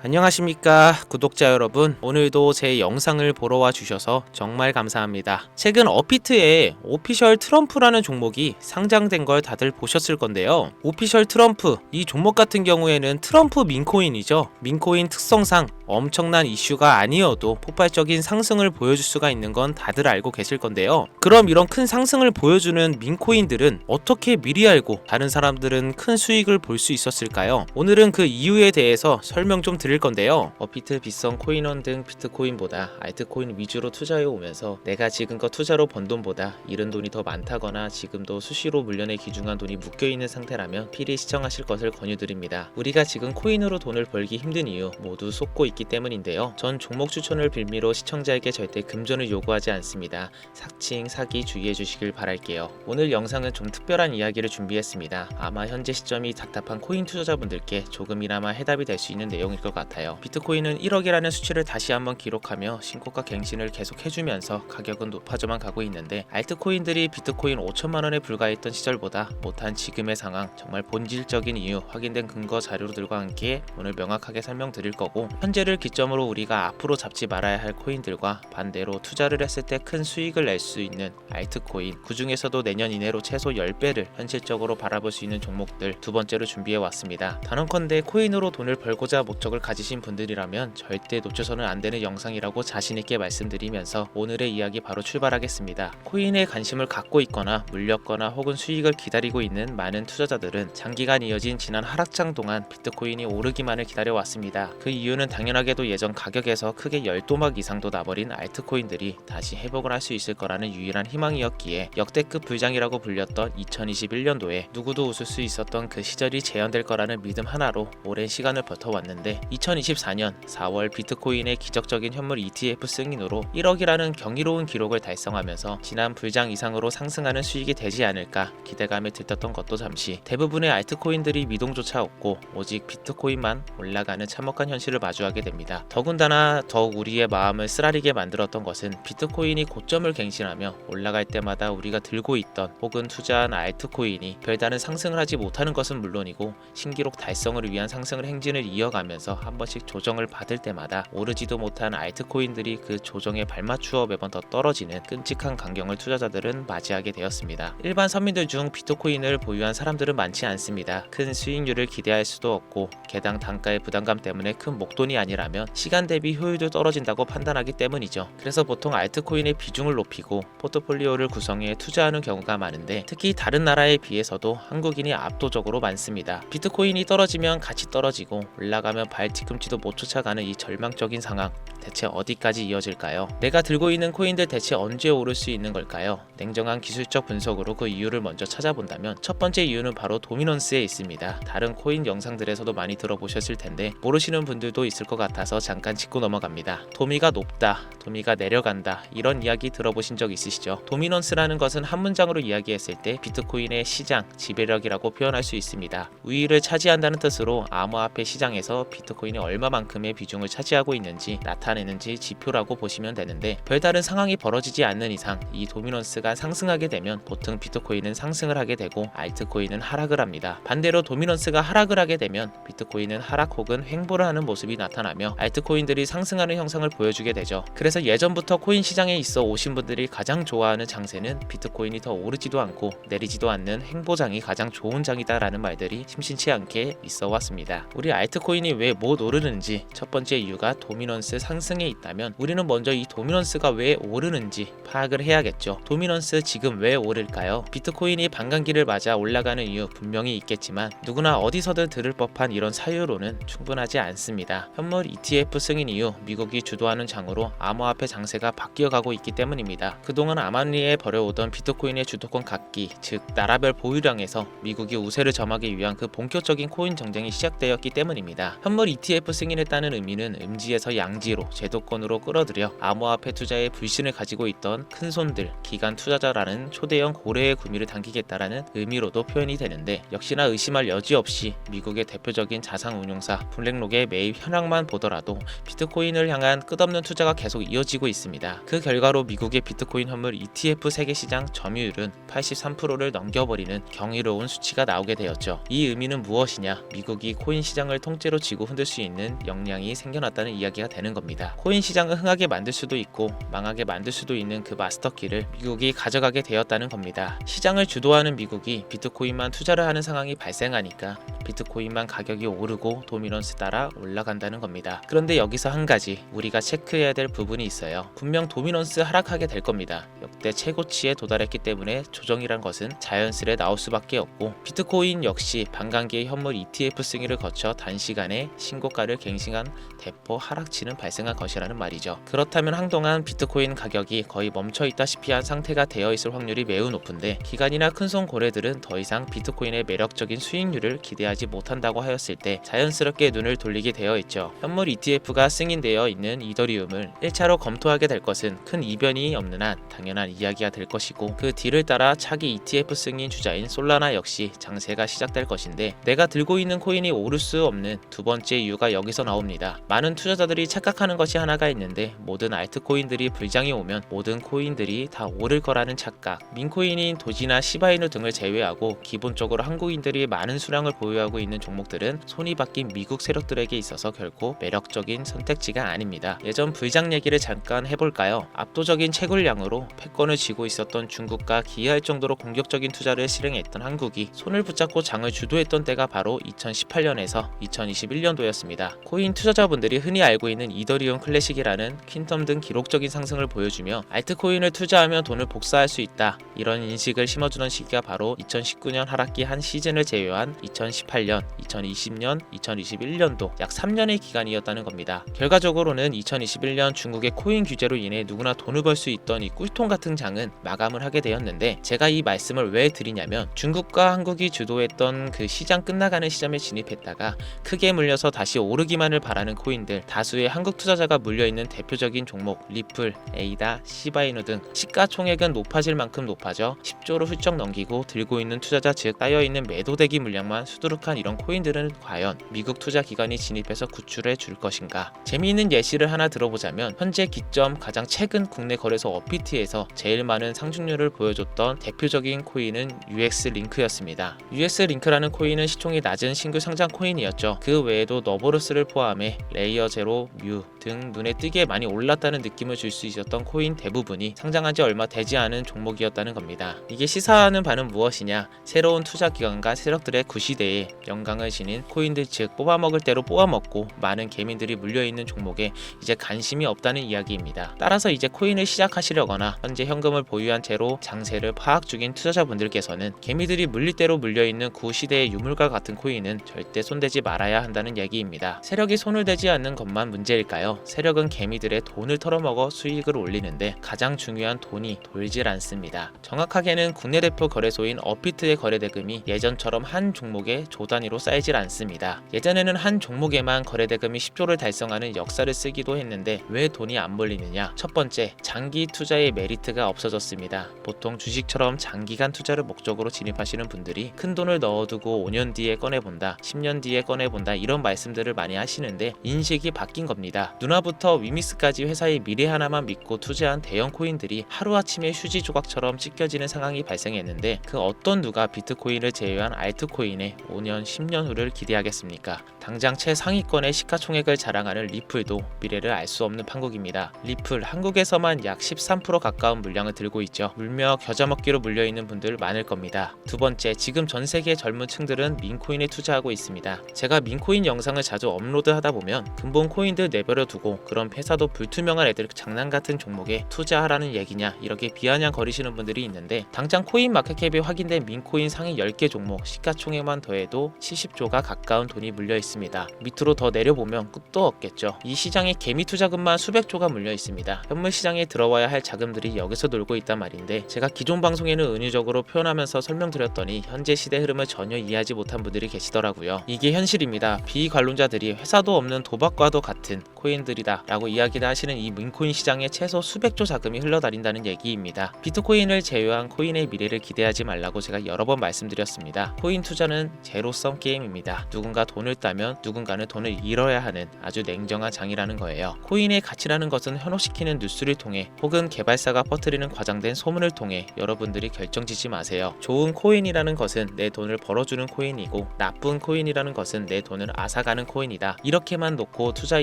안녕하십니까 구독자 여러분, 오늘도 제 영상을 보러 와 주셔서 정말 감사합니다. 최근 업비트에 오피셜 트럼프라는 종목이 상장된 걸 다들 보셨을 건데요. 오피셜 트럼프, 이 종목 같은 경우에는 트럼프 민코인이죠. 민코인 특성상 엄청난 이슈가 아니어도 폭발적인 상승을 보여줄 수가 있는 건 다들 알고 계실 건데요. 그럼 이런 큰 상승을 보여주는 민코인들은 어떻게 미리 알고 다른 사람들은 큰 수익을 볼 수 있었을까요? 오늘은 그 이유에 대해서 설명 좀 드릴 건데요. 업비트, 빗성, 코인원 등 비트코인보다 알트코인 위주로 투자해 오면서 내가 지금껏 투자로 번 돈보다 잃은 돈이 더 많다거나 지금도 수시로 물련에 기중한 돈이 묶여있는 상태라면 필히 시청하실 것을 권유드립니다. 우리가 지금 코인으로 돈을 벌기 힘든 이유 모두 속고 있기 때문인데요. 전 종목 추천을 빌미로 시청자에게 절대 금전을 요구하지 않습니다. 삭칭, 사기 주의해 주시길 바랄게요. 오늘 영상은 좀 특별한 이야기를 준비했습니다. 아마 현재 시점이 답답한 코인 투자자분들께 조금이나마 해답이 될 수 있는 내용일 것 같아요. 비트코인은 1억이라는 수치를 다시 한번 기록하며 신고가 갱신을 계속 해주면서 가격은 높아져만 가고 있는데, 알트코인들이 비트코인 5천만원에 불과했던 시절보다 못한 지금의 상황, 정말 본질적인 이유, 확인된 근거 자료들과 함께 오늘 명확하게 설명드릴 거고, 현재를 기점으로 우리가 앞으로 잡지 말아야 할 코인들과 반대로 투자를 했을 때 큰 수익을 낼 수 있는 알트코인, 그 중에서도 내년 이내로 최소 10배를 현실적으로 바라볼 수 있는 종목들 두 번째로 준비해 왔습니다. 단언컨대 코인으로 돈을 벌고자 목적을 가지신 분들이라면 절대 놓쳐서는 안 되는 영상이라고 자신있게 말씀드리면서 오늘의 이야기 바로 출발하겠습니다. 코인에 관심을 갖고 있거나 물렸거나 혹은 수익을 기다리고 있는 많은 투자자들은 장기간 이어진 지난 하락장 동안 비트코인이 오르기만을 기다려왔습니다. 그 이유는 당연하게도 예전 가격에서 크게 10도막 이상도 나버린 알트코인들이 다시 회복을 할 수 있을 거라는 유일한 희망이었기에 역대급 불장이라고 불렸던 2021년도에 누구도 웃을 수 있었던 그 시절이 재현될 거라는 믿음 하나로 오랜 시간을 버텨왔는데, 2024년 4월 비트코인의 기적적인 현물 ETF 승인으로 1억이라는 경이로운 기록을 달성하면서 지난 불장 이상으로 상승하는 수익이 되지 않을까 기대감에 들떴던 것도 잠시, 대부분의 알트코인들이 미동조차 없고 오직 비트코인만 올라가는 참혹한 현실을 마주하게 됩니다. 더군다나 더욱 우리의 마음을 쓰라리게 만들었던 것은 비트코인이 고점을 갱신하며 올라갈 때마다 우리가 들고 있던 혹은 투자한 알트코인이 별다른 상승을 하지 못하는 것은 물론이고 신기록 달성을 위한 상승을 행진을 이어가면서 한 번씩 조정을 받을 때마다 오르지도 못한 알트코인들이 그 조정에 발맞추어 매번 더 떨어지는 끔찍한 광경을 투자자들은 맞이하게 되었습니다. 일반 서민들 중 비트코인을 보유한 사람들은 많지 않습니다. 큰 수익률을 기대할 수도 없고 개당 단가의 부담감 때문에 큰 목돈이 아니라면 시간 대비 효율도 떨어진다고 판단하기 때문이죠. 그래서 보통 알트코인의 비중을 높이고 포트폴리오를 구성해 투자하는 경우가 많은데, 특히 다른 나라에 비해서도 한국인이 압도적으로 많습니다. 비트코인이 떨어지면 같이 떨어지고 올라가면 발 뒤꿈치도 못 쫓아가는 이 절망적인 상황, 대체 어디까지 이어질까요? 내가 들고 있는 코인들 대체 언제 오를 수 있는 걸까요? 냉정한 기술적 분석으로 그 이유를 먼저 찾아본다면 첫 번째 이유는 바로 도미넌스에 있습니다. 다른 코인 영상들에서도 많이 들어보셨을 텐데 모르시는 분들도 있을 것 같아서 잠깐 짚고 넘어갑니다. 도미가 높다, 도미가 내려간다, 이런 이야기 들어보신 적 있으시죠? 도미넌스라는 것은 한 문장으로 이야기했을 때 비트코인의 시장, 지배력이라고 표현할 수 있습니다. 우위를 차지한다는 뜻으로 암호화폐 시장에서 비트코인이 얼마만큼의 비중을 차지하고 있는지 나타내는지 지표라고 보시면 되는데, 별다른 상황이 벌어지지 않는 이상 이 도미넌스가 상승하게 되면 보통 비트코인은 상승을 하게 되고 알트코인은 하락을 합니다. 반대로 도미넌스가 하락을 하게 되면 비트코인은 하락 혹은 횡보를 하는 모습이 나타나며 알트코인들이 상승하는 형상을 보여주게 되죠. 그래서 예전부터 코인 시장에 있어 오신 분들이 가장 좋아하는 장세는 비트코인이 더 오르지도 않고 내리지도 않는 횡보장이 가장 좋은 장이다라는 말들이 심심치 않게 있어 왔습니다. 우리 알트코인이 왜 못 오르는지 첫 번째 이유가 도미넌스 상승에 있다면, 우리는 먼저 이 도미넌스가 왜 오르는지 파악을 해야겠죠. 도미넌스 지금 왜 오를까요? 비트코인이 반감기를 맞아 올라가는 이유 분명히 있겠지만 누구나 어디서든 들을 법한 이런 사유로는 충분하지 않습니다. 현물 ETF 승인 이후 미국이 주도하는 장으로 암호화폐 장세가 바뀌어가고 있기 때문입니다. 그동안 암암리에 벌여오던 비트코인의 주도권 갖기, 즉 나라별 보유량에서 미국이 우세를 점하기 위한 그 본격적인 코인 정쟁이 시작되었기 때문입니다. 현물 ETF 승인했다는 의미는 음지에서 양지로 제도권으로 끌어들여 암호화폐 투자에 불신을 가지고 있던 큰손들, 기관 투자자라는 초대형 고래의 구미를 당기겠다라는 의미로도 표현이 되는데, 역시나 의심할 여지 없이 미국의 대표적인 자산운용사 블랙록의 매입 현황만 보더라도 비트코인을 향한 끝없는 투자가 계속 이어지고 있습니다. 그 결과로 미국의 비트코인 현물 ETF 세계시장 점유율은 83%를 넘겨버리는 경이로운 수치가 나오게 되었죠. 이 의미는 무엇이냐? 미국이 코인 시장을 통째로 쥐고 흔들 수 수 있는 역량이 생겨났다는 이야기가 되는 겁니다. 코인 시장을 흥하게 만들 수도 있고 망하게 만들 수도 있는 그 마스터키를 미국이 가져가게 되었다는 겁니다. 시장을 주도하는 미국이 비트코인만 투자를 하는 상황이 발생하니까 비트코인만 가격이 오르고 도미넌스 따라 올라간다는 겁니다. 그런데 여기서 한 가지 우리가 체크해야 될 부분이 있어요. 분명 도미넌스 하락하게 될 겁니다. 역대 최고치에 도달했기 때문에 조정이란 것은 자연스레 나올 수밖에 없고, 비트코인 역시 반감기의 현물 ETF 승인을 거쳐 단시간에 신고가를 갱신한 대폭 하락치는 발생한 것이라는 말이죠. 그렇다면 한동안 비트코인 가격이 거의 멈춰있다시피 한 상태가 되어 있을 확률이 매우 높은데, 기관이나 큰손 고래들은 더 이상 비트코인의 매력적인 수익률을 기대하지 못한다고 하였을 때 자연스럽게 눈을 돌리게 되어 있죠. 현물 ETF가 승인되어 있는 이더리움을 1차로 검토하게 될 것은 큰 이변이 없는 한 당연한 이야기가 될 것이고, 그 뒤를 따라 차기 ETF 승인 주자인 솔라나 역시 장세가 시작될 것인데, 내가 들고 있는 코인이 오를 수 없는 두 번째 이유가 여기서 나옵니다. 많은 투자자들이 착각하는 것이 하나가 있는데, 모든 알트코인들이 불장이 오면 모든 코인들이 다 오를 거라는 착각. 민코인인 도지나 시바이누 등을 제외하고 기본적으로 한국인들이 많은 수량을 보유하고 있는 종목들은 손이 바뀐 미국 세력들에게 있어서 결코 매력적인 선택지가 아닙니다. 예전 불장 얘기를 잠깐 해볼까요? 압도적인 채굴량으로 패권을 쥐고 있었던 중국과 기이할 정도로 공격적인 투자를 실행했던 한국이 손을 붙잡고 장을 주도했던 때가 바로 2018년에서 2021년도였습니다. 코인 투자자분들이 흔히 알고 있는 이더리움 클래식이라는 퀸텀 등 기록적인 상승을 보여주며 알트코인을 투자하면 돈을 복사할 수 있다, 이런 인식을 심어주던 시기가 바로 2019년 하락기 한 시즌을 제외한 2018년, 2020년, 2021년도 약 3년의 기간이었다는 겁니다. 결과적으로는 2021년 중국의 코인 규제로 인해 누구나 돈을 벌 수 있던 이 꿀통 같은 장은 마감을 하게 되었는데, 제가 이 말씀을 왜 드리냐면, 중국과 한국이 주도했던 그 시장 끝나가는 시점에 진입했다가 크게 물려서 다시 오르기만을 바라는 코인들, 다수의 한국 투자자가 물려있는 대표적인 종목 리플, 에이다, 시바이누 등 시가총액은 높아질 만큼 높아져 10조를 훌쩍 넘기고 들고 있는 투자자, 즉 따여있는 매도대기 물량만 수두룩한 이런 코인들은 과연 미국 투자 기관이 진입해서 구출해 줄 것인가? 재미있는 예시를 하나 들어보자면, 현재 기점 가장 최근 국내 거래소 어피트에서 제일 많은 상승률을 보여줬던 대표적인 코인은 UX링크였습니다. UX링크라는 코인은 시총이 낮은 신규 상장 코인이었죠. 그 외에도 너버러스를 포함해 레이어 제로, 뮤 등 눈에 띄게 많이 올랐다는 느낌을 줄 수 있었던 코인 대부분이 상장한 지 얼마 되지 않은 종목이었다는 겁니다. 이게 시사하는 바는 무엇이냐? 새로운 투자 기관과 세력들의 구시대에 영광을 지닌 코인들, 즉 뽑아먹을 대로 뽑아먹고 많은 개민들이 물려있는 종목에 이제 관심이 없다는 이야기입니다. 따라서 이제 코인을 시작하시려거나 현재 현금을 보유한 채로 장세를 파악 중인 투자자분들께서는 개미들이 물릴 대로 물려있는 구시대의 유물과 같은 코인은 절대 손대지 말아야 한다는 얘기입니다. 세력이 손을 대지 않는 것만 문제일까요? 세력은 개미들의 돈을 털어먹어 수익을 올리는데 가장 중요한 돈이 돌질 않습니다. 정확하게는 국내 대표 거래소인 어피트의 거래대금이 예전처럼 한 종목에 조 단위로 쌓이질 않습니다. 예전에는 한 종목에만 거래대금이 10조를 달성하는 역사를 쓰기도 했는데 왜 돈이 안 몰리느냐? 첫 번째, 장기 투자의 메리트가 없어졌습니다. 보통 주식처럼 장기간 투자를 목적으로 진입하시는 분들이 큰 돈을 넣어두고 5년 뒤에 꺼내본다, 10년 뒤에 꺼내본다, 이런 말씀들을 많이 하시는데 인식이 바뀐 겁니다. 누나부터 위미스까지 회사의 미래 하나만 믿고 투자한 대형 코인들이 하루아침에 휴지 조각처럼 찢겨지는 상황이 발생했는데, 그 어떤 누가 비트코인을 제외한 알트코인의 5년, 10년 후를 기대하겠습니까? 당장 최상위권의 시가총액을 자랑하는 리플도 미래를 알 수 없는 판국입니다. 리플, 한국에서만 약 13% 가까운 물량을 들고 있죠. 물며 겨자먹기로 물려있는 분들 많을 겁니다. 두 번째, 지금 전 세계 젊은 층들은 민코인에 투자하고 있습니다. 제가 민코인 영상을 자주 업로드하다 보면 근본 코인들 내버려 두고 그런 회사도 불투명한 애들 장난 같은 종목에 투자하라는 얘기냐, 이렇게 비아냥거리시는 분들이 있는데, 당장 코인 마켓캡이 확인된 민코인 상위 10개 종목 시가총액만 더해도 70조가 가까운 돈이 물려 있습니다. 밑으로 더 내려보면 끝도 없겠죠. 이 시장에 개미 투자금만 수백 조가 물려 있습니다. 현물 시장에 들어와야 할 자금들이 여기서 놀고 있단 말인데, 제가 기존 방송에는 은유적으로 표현하면서 설명드렸더니 현재 시대 흐름을 전혀 이해하지 못한 분들이 계시더라고요. 이게 현실입니다. 비관론자들이 회사도 없는 도박과도 같은 코인들이다 라고 이야기를 하시는 이 민코인 시장에 최소 수백조 자금이 흘러다닌다는 얘기입니다. 비트코인을 제외한 코인의 미래를 기대하지 말라고 제가 여러 번 말씀드렸습니다. 코인 투자는 제로섬 게임입니다. 누군가 돈을 따면 누군가는 돈을 잃어야 하는 아주 냉정한 장이라는 거예요. 코인의 가치라는 것은 현혹시키는 뉴스를 통해 혹은 개발사가 퍼뜨리는 과장된 소문을 통해 여러분들이 결정짓지 마세요. 좋은 코인이라는 것은 내 돈을 벌어주는 코인이고 나쁜 코인이라는 것은 내 돈을 앗아가는 코인이다. 이렇게만 놓고 투자에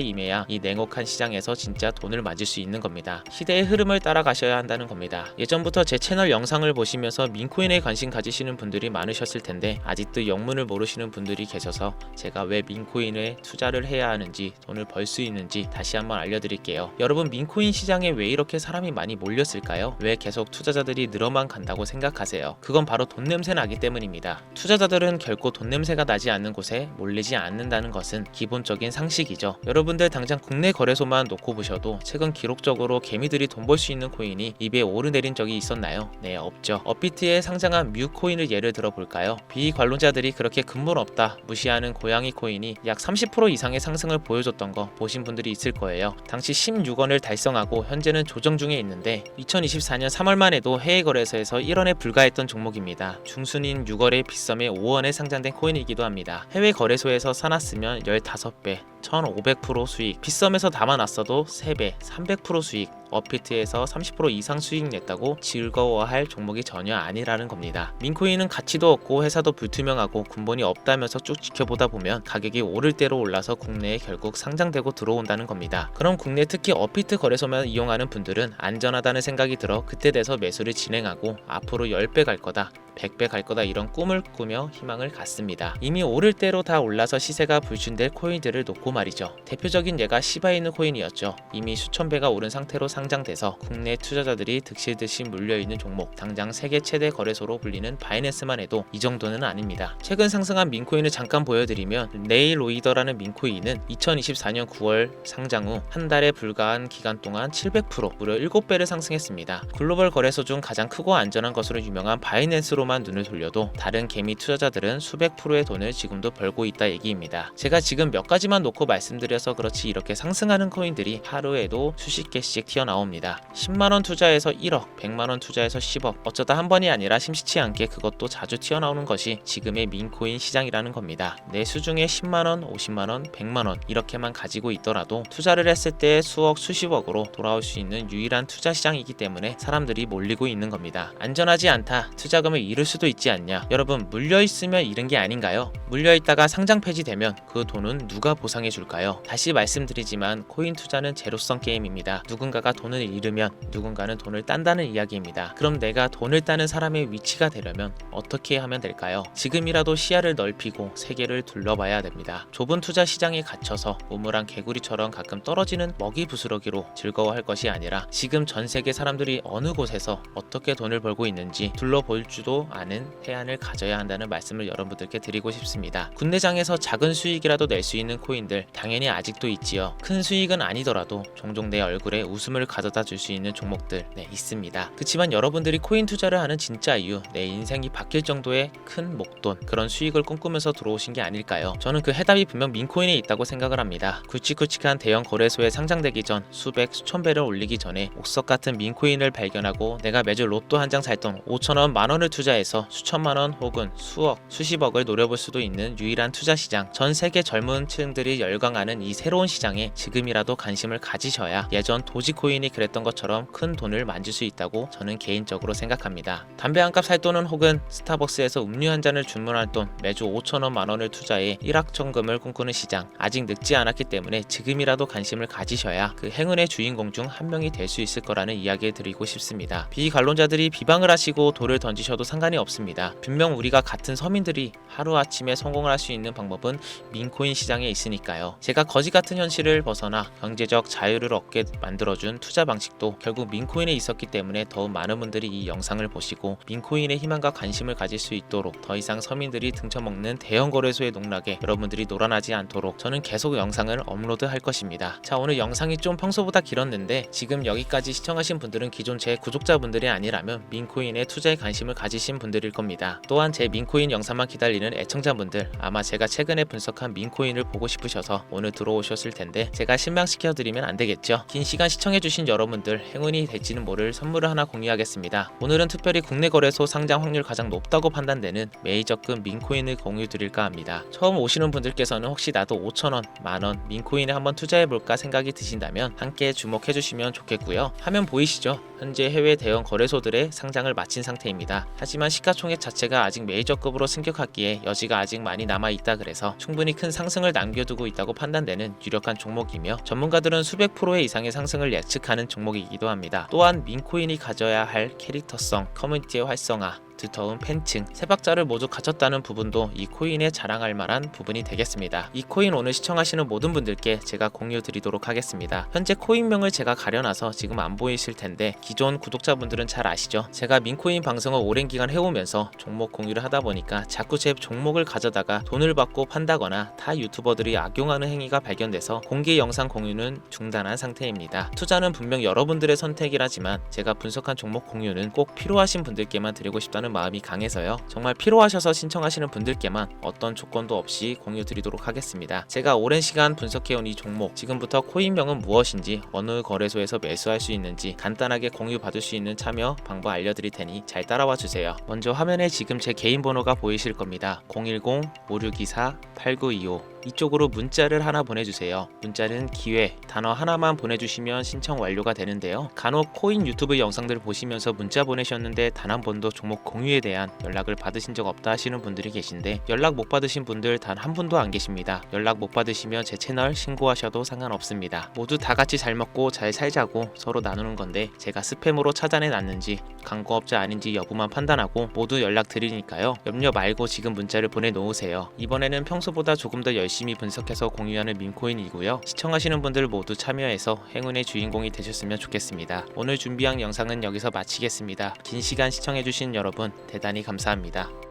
임해야 이 냉혹한 시장에서 진짜 돈을 맞을 수 있는 겁니다. 시대의 흐름을 따라가셔야 한다는 겁니다. 예전부터 제 채널 영상을 보시면서 민코인에 관심 가지시는 분들이 많으셨을 텐데 아직도 영문을 모르시는 분들이 계셔서 제가 왜 민코인에 투자를 해야 하는지 돈을 벌 수 있는지 다시 한번 알려드릴게요. 여러분, 민코인 시장에 왜 이렇게 사람이 많이 몰렸을까요? 왜 계속 투자자들이 늘어만 간다고 생각하세요? 그건 바로 돈 냄새 나기 때문입니다. 투자자들은 결코 돈 냄새가 나지 않는 곳에 몰리지 않는다는 것은 기본적인 상식이죠. 여러분들 당장 국내 거래소만 놓고 보셔도 최근 기록적으로 개미들이 돈 벌 수 있는 코인이 입에 오르내린 적이 있었나요? 네, 없죠. 업비트에 상장한 뮤 코인을 예를 들어 볼까요? 비관론자들이 그렇게 근본 없다 무시하는 고양이 코인이 약 30% 이상의 상승을 보여줬던 거 보신 분들이 있을 거예요. 당시 16원을 달성하고 현재는 조정 중에 있는데 2024년 3월만 해도 해외 거래소에서 1원에 불과했던 종목입니다. 중순인 6월에 빗썸에 5원에 상장된 코인이기도 합니다. 해외 거래소에서 사놨으면 15배 1500% 수익, 빗썸에서 담아놨어도 3배 300% 수익, 업비트에서 30% 이상 수익 냈다고 즐거워할 종목이 전혀 아니라는 겁니다. 민코인은 가치도 없고 회사도 불투명하고 근본이 없다면서 쭉 지켜보다 보면 가격이 오를 대로 올라서 국내에 결국 상장되고 들어온다는 겁니다. 그럼 국내 특히 업비트 거래소만 이용하는 분들은 안전하다는 생각이 들어 그때 돼서 매수를 진행하고 앞으로 10배 갈 거다 100배 갈 거다 이런 꿈을 꾸며 희망을 갖습니다. 이미 오를 대로 다 올라서 시세가 불순될 코인들을 놓고 말이죠. 대표적인 예가 시바이누 코인이었죠. 이미 수천 배가 오른 상태로 상장돼서 국내 투자자들이 득실득실 물려있는 종목, 당장 세계 최대 거래소로 불리는 바이낸스만 해도 이 정도는 아닙니다. 최근 상승한 민코인을 잠깐 보여드리면 네일로이더라는 민코인은 2024년 9월 상장 후 한 달에 불과한 기간 동안 700% 무려 7배를 상승했습니다. 글로벌 거래소 중 가장 크고 안전한 것으로 유명한 바이낸스로만 눈을 돌려도 다른 개미 투자자들은 수백 프로의 돈을 지금도 벌고 있다 얘기입니다. 제가 지금 몇 가지만 놓고 말씀드려서 그렇지 이렇게 상승하는 코인들이 하루에도 수십 개씩 튀어나옵니다. 10만원 투자해서 1억, 100만원 투자해서 10억, 어쩌다 한 번이 아니라 심시치 않게 그것도 자주 튀어나오는 것이 지금의 민코인 시장이라는 겁니다. 내 수중에 10만원, 50만원, 100만원 이렇게만 가지고 있더라도 투자를 했을 때 수억, 수십억으로 돌아올 수 있는 유일한 투자 시장이기 때문에 사람들이 몰리고 있는 겁니다. 안전하지 않다, 투자금을 잃을 수도 있지 않냐. 여러분, 물려있으면 잃은 게 아닌가요? 물려있다가 상장 폐지되면 그 돈은 누가 보상해 줄까요? 다시 말씀드리지만 코인 투자는 제로섬 게임입니다. 누군가가 돈을 잃으면 누군가는 돈을 딴다는 이야기입니다. 그럼 내가 돈을 따는 사람의 위치가 되려면 어떻게 하면 될까요? 지금이라도 시야를 넓히고 세계를 둘러봐야 됩니다. 좁은 투자 시장에 갇혀서 우물안 개구리처럼 가끔 떨어지는 먹이 부스러기로 즐거워할 것이 아니라 지금 전 세계 사람들이 어느 곳에서 어떻게 돈을 벌고 있는지 둘러볼 줄도 아는 해안을 가져야 한다는 말씀을 여러분들께 드리고 싶습니다. 군대장에서 작은 수익이라도 낼 수 있는 코인들 당연히 아직도 있지요. 큰 수익은 아니더라도 종종 내 얼굴에 웃음을 가져다 줄 수 있는 종목들 있습니다. 그치만 여러분들이 코인 투자를 하는 진짜 이유, 내 인생이 바뀔 정도의 큰 목돈, 그런 수익을 꿈꾸면서 들어오신 게 아닐까요? 저는 그 해답이 분명 민코인에 있다고 생각을 합니다. 굵직굵직한 대형 거래소에 상장되기 전 수백 수천 배를 올리기 전에 옥석 같은 민코인을 발견하고 내가 매주 로또 한 장 살 돈 5천원 만원을 투자해서 수천만원 혹은 수억 수십억을 노려볼 수도 있는 유일한 투자 시장, 전 세계 젊은 층들이 열광하는 이 새로운 시장에 지금이라도 관심을 가지셔야 예전 도지코인이 그랬던 것처럼 큰 돈을 만질 수 있다고 저는 개인적으로 생각합니다. 담배 한 갑 살 돈은 혹은 스타벅스에서 음료 한 잔을 주문할 돈 매주 5천원 만원을 투자해 일확천금을 꿈꾸는 시장, 아직 늙지 않았기 때문에 지금이라도 관심을 가지셔야 그 행운의 주인공 중 한 명이 될 수 있을 거라는 이야기를 드리고 싶습니다. 비관론자들이 비방을 하시고 돌을 던지셔도 상관이 없습니다. 분명 우리가 같은 서민들이 하루아침에 성공을 할 수 있는 방법은 민코인 시장에 있으니까요. 제가 거지 같은 현실을 벗어나 경제적 자유를 얻게 만들어준 투자 방식도 결국 민코인에 있었기 때문에 더욱 많은 분들이 이 영상을 보시고 민코인의 희망과 관심을 가질 수 있도록, 더 이상 서민들이 등쳐먹는 대형 거래소의 농락에 여러분들이 놀아나지 않도록 저는 계속 영상을 업로드할 것입니다. 자, 오늘 영상이 좀 평소보다 길었는데 지금 여기까지 시청하신 분들은 기존 제 구독자분들이 아니라면 민코인에 투자에 관심을 가지신 하신 분들일 겁니다. 또한 제 민코인 영상만 기다리는 애청자분들, 아마 제가 최근에 분석한 민코인을 보고 싶으셔서 오늘 들어오셨을 텐데 제가 실망시켜드리면 안 되겠죠. 긴 시간 시청해주신 여러분들 행운이 될지는 모를 선물을 하나 공유하겠습니다. 오늘은 특별히 국내 거래소 상장 확률 가장 높다고 판단되는 메이저급 민코인을 공유드릴까 합니다. 처음 오시는 분들께서는 혹시 나도 5,000원, 만원 민코인에 한번 투자해볼까 생각이 드신다면 함께 주목해주시면 좋겠고요. 화면 보이시죠? 현재 해외 대형 거래소들의 상장을 마친 상태입니다. 하지만 시가총액 자체가 아직 메이저급으로 승격하기에 여지가 아직 많이 남아있다 그래서 충분히 큰 상승을 남겨두고 있다고 판단되는 유력한 종목이며 전문가들은 수백 프로의 이상의 상승을 예측하는 종목이기도 합니다. 또한 민코인이 가져야 할 캐릭터성, 커뮤니티의 활성화, 두터운 팬층, 세 박자를 모두 갖췄다는 부분도 이 코인에 자랑할 만한 부분이 되겠습니다. 이 코인 오늘 시청하시는 모든 분들께 제가 공유 드리도록 하겠습니다. 현재 코인명을 제가 가려놔서 지금 안 보이실 텐데 기존 구독자분들은 잘 아시죠? 제가 민코인 방송을 오랜 기간 해오면서 종목 공유를 하다 보니까 자꾸 제 종목을 가져다가 돈을 받고 판다거나 타 유튜버들이 악용하는 행위가 발견돼서 공개 영상 공유는 중단한 상태입니다. 투자는 분명 여러분들의 선택이라지만 제가 분석한 종목 공유는 꼭 필요하신 분들께만 드리고 싶다는 마음이 강해서요. 정말 필요하셔서 신청하시는 분들께만 어떤 조건도 없이 공유 드리도록 하겠습니다. 제가 오랜 시간 분석해온 이 종목, 지금부터 코인명은 무엇인지, 어느 거래소에서 매수할 수 있는지 간단하게 공유 받을 수 있는 참여 방법 알려드릴 테니 잘 따라와 주세요. 먼저 화면에 지금 제 개인 번호가 보이실 겁니다. 010-5624-8925 이쪽으로 문자를 하나 보내주세요. 문자는 기회, 단어 하나만 보내주시면 신청 완료가 되는데요. 간혹 코인 유튜브 영상들 보시면서 문자 보내셨는데 단 한 번도 종목 공유에 대한 연락을 받으신 적 없다 하시는 분들이 계신데 연락 못 받으신 분들 단 한 분도 안 계십니다. 연락 못 받으시면 제 채널 신고하셔도 상관없습니다. 모두 다 같이 잘 먹고 잘 살자고 서로 나누는 건데 제가 스팸으로 차단해 놨는지 광고업자 아닌지 여부만 판단하고 모두 연락 드리니까요. 염려 말고 지금 문자를 보내놓으세요. 이번에는 평소보다 조금 더 열심히 분석해서 공유하는 민코인이고요. 시청하시는 분들 모두 참여해서 행운의 주인공이 되셨으면 좋겠습니다. 오늘 준비한 영상은 여기서 마치겠습니다. 긴 시간 시청해주신 여러분 대단히 감사합니다.